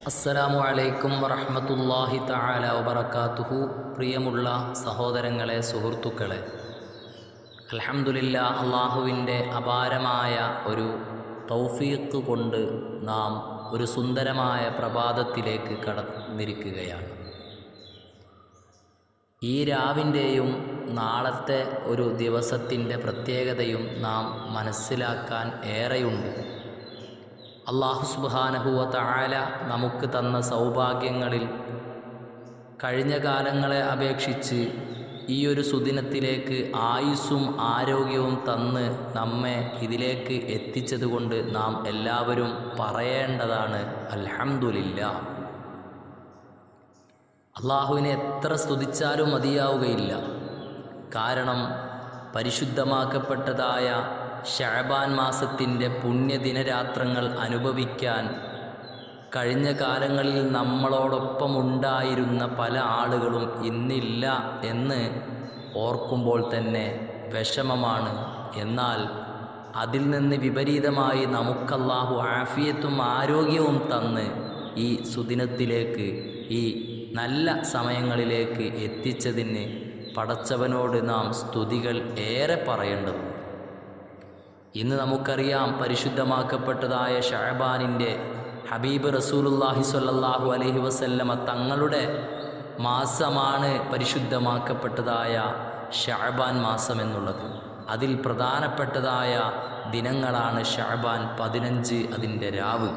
അസ്സലാമു അലൈക്കും വറഹ്മത്തുള്ളാഹി തആല വബറകാതുഹു. പ്രിയമുള്ള സഹോദരങ്ങളെ, സുഹൃത്തുക്കളെ, അൽഹംദുലില്ലാ, അള്ളാഹുവിൻ്റെ അപാരമായ ഒരു തൗഫീഖ് കൊണ്ട് നാം ഒരു സുന്ദരമായ പ്രഭാതത്തിലേക്ക് കടന്നിരിക്കുകയാണ്. ഈ രാവിൻ്റെയും നാളത്തെ ഒരു ദിവസത്തിൻ്റെ പ്രത്യേകതയും നാം മനസ്സിലാക്കാൻ ഏറെയുണ്ട്. അല്ലാഹു സുബ്ഹാനഹു വ തആല നമുക്ക് തന്ന സൗഭാഗ്യങ്ങളിൽ കഴിഞ്ഞ കാലങ്ങളെ അപേക്ഷിച്ച് ഈ ഒരു സുദിനത്തിലേക്ക് ആയുസ്സും ആരോഗ്യവും തന്ന് നമ്മെ ഇതിലേക്ക് എത്തിച്ചതുകൊണ്ട് നാം എല്ലാവരും പറയേണ്ടതാണ് അൽഹംദുലില്ലാ. അള്ളാഹുവിനെ എത്ര സ്തുതിച്ചാലും മതിയാവുകയില്ല. കാരണം പരിശുദ്ധമാക്കപ്പെട്ടതായ ശഅബാൻ മാസത്തിൻ്റെ പുണ്യദിനരാത്രങ്ങൾ അനുഭവിക്കാൻ കഴിഞ്ഞ കാലങ്ങളിൽ നമ്മളോടൊപ്പം ഉണ്ടായിരുന്ന പല ആളുകളും ഇന്നില്ല എന്ന് ഓർക്കുമ്പോൾ തന്നെ വിഷമമാണ്. എന്നാൽ അതിൽ നിന്ന് വിപരീതമായി നമുക്കല്ലാഹു ആഫിയത്തും ആരോഗ്യവും തന്ന് ഈ സുദിനത്തിലേക്ക്, ഈ നല്ല സമയങ്ങളിലേക്ക് എത്തിച്ചതിന് പടച്ചവനോട് നാം സ്തുതികൾ ഏറെ പറയേണ്ടതുണ്ട്. ഇന്ന് നമുക്കറിയാം, പരിശുദ്ധമാക്കപ്പെട്ടതായ ശഅബാനിൻ്റെ ഹബീബ് റസൂലുള്ളാഹി സ്വല്ലല്ലാഹു അലൈഹി വസല്ലമ തങ്ങളുടെ മാസമാണ് പരിശുദ്ധമാക്കപ്പെട്ടതായ ശഅബാൻ മാസം എന്നുള്ളത്. അതിൽ പ്രധാനപ്പെട്ടതായ ദിനങ്ങളാണ് ശഅബാൻ 15, അതിൻ്റെ രാവ്,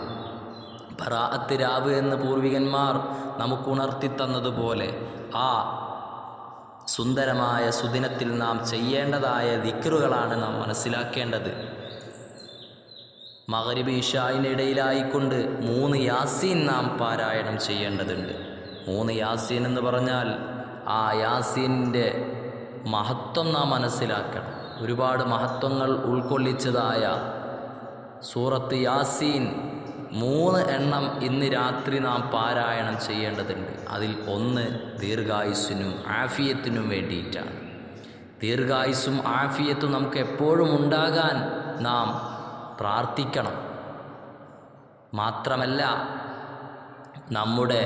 ബറാഅത്ത് രാവ് എന്ന് പൂർവികന്മാർ നമുക്ക് ഉണർത്തിത്തന്നതുപോലെ ആ സുന്ദരമായ സുദിനത്തിൽ നാം ചെയ്യേണ്ടതായ ദിക്റുകളാണ് നാം മനസ്സിലാക്കേണ്ടത്. മഗ്രിബ് ഇശാഇനിടയിലായിക്കൊണ്ട് 3 യാസീൻ നാം പാരായണം ചെയ്യേണ്ടതുണ്ട്. 3 യാസീൻ എന്ന് പറഞ്ഞാൽ ആ യാസീൻ്റെ മഹത്വം നാം മനസ്സിലാക്കണം. ഒരുപാട് മഹത്വങ്ങൾ ഉൾക്കൊള്ളിച്ചതായ സൂറത്ത് യാസീൻ 3 എണ്ണം ഇന്ന് രാത്രി നാം പാരായണം ചെയ്യേണ്ടതുണ്ട്. അതിൽ ഒന്ന് ദീർഘായുസ്സിനും ആഫിയത്തിനും വേണ്ടിയിട്ടാണ്. ദീർഘായുസ്സും ആഫിയത്തും നമുക്ക് എപ്പോഴും ഉണ്ടാകാൻ നാം പ്രാർത്ഥിക്കണം. മാത്രമല്ല, നമ്മുടെ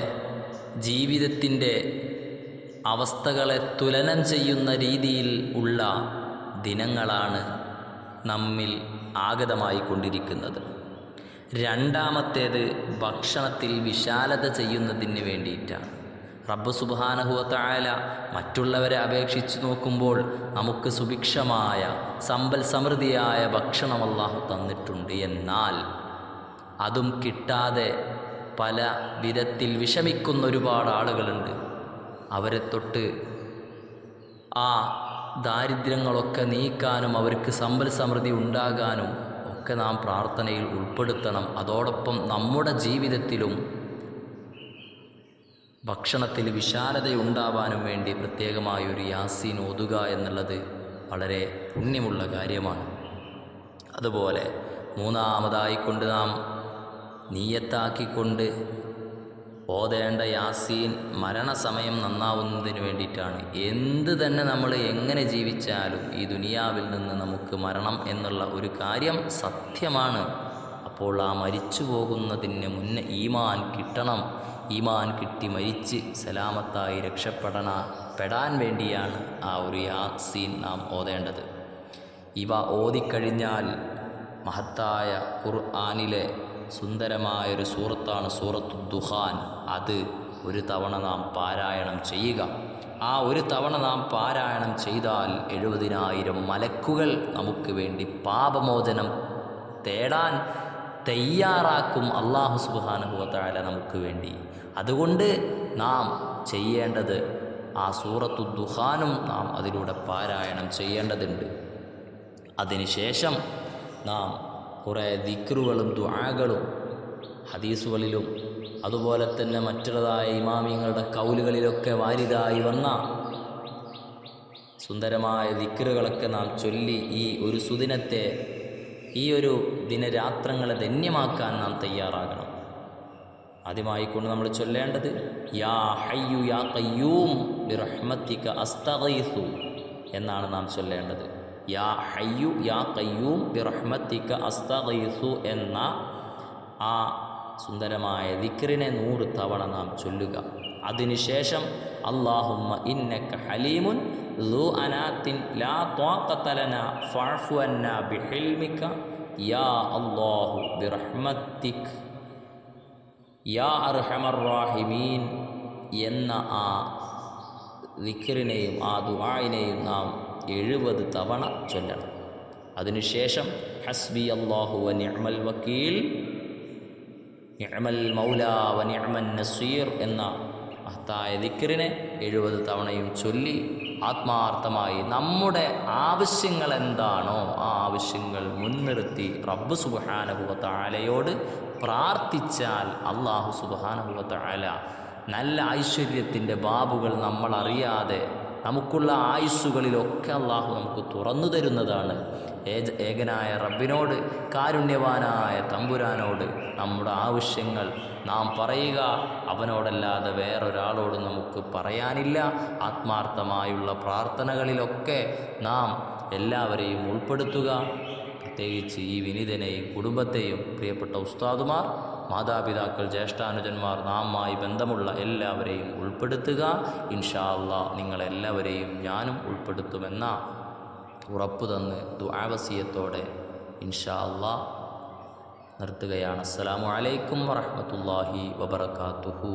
ജീവിതത്തിൻ്റെ അവസ്ഥകളെ തുലനം ചെയ്യുന്ന രീതിയിൽ ഉള്ള ദിനങ്ങളാണ് നമ്മിൽ ആഗതമായി കൊണ്ടിരിക്കുന്നത്. രണ്ടാമത്തേത് ഭക്ഷണത്തിൽ വിശാലത ചെയ്യുന്നതിന് വേണ്ടിയിട്ടാണ്. റബ്ബ് സുബ്ഹാനഹു വ തആല മറ്റുള്ളവരെ അപേക്ഷിച്ച് നോക്കുമ്പോൾ നമുക്ക് സുഭിക്ഷമായ സമ്പൽ സമൃദ്ധിയായ ഭക്ഷണം അല്ലാഹു തന്നിട്ടുണ്ട്. എന്നാൽ അതും കിട്ടാതെ പല വിധത്തിൽ വിഷമിക്കുന്ന ഒരുപാട് ആളുകളുണ്ട്. അവരെ തൊട്ട് ആ ദാരിദ്ര്യങ്ങളൊക്കെ നീക്കാനും അവർക്ക് സമ്പൽ സമൃദ്ധി ഉണ്ടാകാനും ഒക്കെ നാം പ്രാർത്ഥനയിൽ ഉൾപ്പെടുത്തണം. അതോടൊപ്പം നമ്മുടെ ജീവിതത്തിലും ഭക്ഷണത്തിൽ വിശാലതയുണ്ടാവാനും വേണ്ടി പ്രത്യേകമായൊരു യാസീൻ ഓതുക എന്നുള്ളത് വളരെ പുണ്യമുള്ള കാര്യമാണ്. അതുപോലെ മൂന്നാമതായിക്കൊണ്ട് നാം നീയത്താക്കിക്കൊണ്ട് ഓതേണ്ട യാസീൻ മരണസമയം നന്നാവുന്നതിന് വേണ്ടിയിട്ടാണ്. എന്ത് തന്നെ നമ്മൾ എങ്ങനെ ജീവിച്ചാലും ഈ ദുനിയാവിൽ നിന്ന് നമുക്ക് മരണം എന്നുള്ള ഒരു കാര്യം സത്യമാണ്. അപ്പോൾ ആ മരിച്ചു പോകുന്നതിന് മുന്നേ ഈമാൻ കിട്ടണം. ഈമാൻ കിട്ടി മരിച്ച് സലാമത്തായി രക്ഷപ്പെടാൻ വേണ്ടിയാണ് ആ ഒരു യാസീൻ നാം ഓതേണ്ടത്. ഇവ ഓതിക്കഴിഞ്ഞാൽ മഹത്തായ ഖുർആനിലെ സുന്ദരമായൊരു സൂറത്താണ് സൂറത്തു ദുഹാൻ. അത് ഒരു തവണ നാം പാരായണം ചെയ്യുക. ആ ഒരു തവണ നാം പാരായണം ചെയ്താൽ 70,000 മലക്കുകൾ നമുക്ക് വേണ്ടി പാപമോചനം തേടാൻ തയ്യാറാക്കും അല്ലാഹു സുബ്ഹാനഹു വ തആല നമുക്ക് വേണ്ടി. അതുകൊണ്ട് നാം ചെയ്യേണ്ടത് ആ സൂറത്തു ദുഹാനും നാം അതിലൂടെ പാരായണം ചെയ്യേണ്ടതുണ്ട്. അതിനുശേഷം നാം കുറേ ദിക്റുകളും ദുആകളും ഹദീസുകളിലും അതുപോലെ തന്നെ മറ്റുള്ളതായ ഇമാമിങ്ങളുടെ കൗലുകളിലൊക്കെ വാരിതായി വന്ന സുന്ദരമായ ദിക്റുകളൊക്കെ നാം ചൊല്ലി ഈ ഒരു സുദിനത്തെ, ഈ ഒരു ദിനരാത്രങ്ങളെ ധന്യമാക്കാൻ നാം തയ്യാറാകണം. ആദ്യമായിക്കൊണ്ട് നമ്മൾ ചൊല്ലേണ്ടത് യാ ഹയ്യു യാ ഖയ്യൂം ബിറഹ്മതിക അസ്തഗീസു എന്നാണ് നാം ചൊല്ലേണ്ടത്. യാ ഹയ്യു യാ ഖയ്യൂം ബിറഹ്മതിക അസ്തഗീസു എന്ന ആ സുന്ദരമായ ദിക്റിനെ 100 തവണ നാം ചൊല്ലുക. അതിനുശേഷം അല്ലാഹുമ്മ ഇന്നക ഹലീമുൻ ളു അനാത്തിൻ ലാ ത്വാഖത ലനാ ഫഅഫു അന്നാ ബിഹിൽമിക യാ അല്ലാഹു ബിറഹ്മതിക് യാ അർഹമർ റാഹിമീൻ എന്ന ആ ദിക്റിനെയും ആ ദുആഇനെയും നാം 70 തവണ ചൊല്ലണം. അതിനുശേഷം ഹസ്ബി അല്ലാഹു വ നിഅമൽ വക്കീൽ നിഅമൽ മൗലാ വ നിഅമൻ നസീർ എന്ന മഹത്തായ ദിക്റിനെ 70 തവണയും ചൊല്ലി ആത്മാർത്ഥമായി നമ്മുടെ ആവശ്യങ്ങൾ എന്താണോ ആ ആവശ്യങ്ങൾ മുൻനിർത്തി റബ്ബ് സുബ്ഹാനഹു വ തആലയോട് പ്രാർത്ഥിച്ചാൽ അല്ലാഹു സുബ്ഹാനഹു വ തആല നല്ല ഐശ്വര്യത്തിൻ്റെ ബാബുകൾ നമ്മളറിയാതെ നമുക്കുള്ള ആയുസ്സുകളിലൊക്കെ അല്ലാഹു നമുക്ക് തുറന്നു തരുന്നതാണ്. ഏകനായ റബ്ബിനോട്, കാരുണ്യവാനായ തമ്പുരാനോട് നമ്മുടെ ആവശ്യങ്ങൾ നാം പറയുക. അവനോടല്ലാതെ വേറൊരാളോട് നമുക്ക് പറയാനില്ല. ആത്മാർത്ഥമായുള്ള പ്രാർത്ഥനകളിലൊക്കെ നാം എല്ലാവരെയും ഉൾപ്പെടുത്തുക. പ്രത്യേകിച്ച് ഈ വിനീതനെയും കുടുംബത്തെയും പ്രിയപ്പെട്ട ഉസ്താദുമാർ, മാതാപിതാക്കൾ, ജ്യേഷ്ഠാനുജന്മാർ, നാമായി ബന്ധമുള്ള എല്ലാവരെയും ഉൾപ്പെടുത്തുക. ഇൻഷാ അല്ലാഹ് നിങ്ങളെല്ലാവരെയും ഞാനും ഉൾപ്പെടുത്തുമെന്ന ഉറപ്പ് തന്ന് ദുആവസിയത്തോടെ ഇൻഷാ അല്ലാഹ് നിർത്തുകയാണ്. അസ്സലാമു അലൈക്കും വറഹ്മത്തുള്ളാഹി വബറകാതുഹു.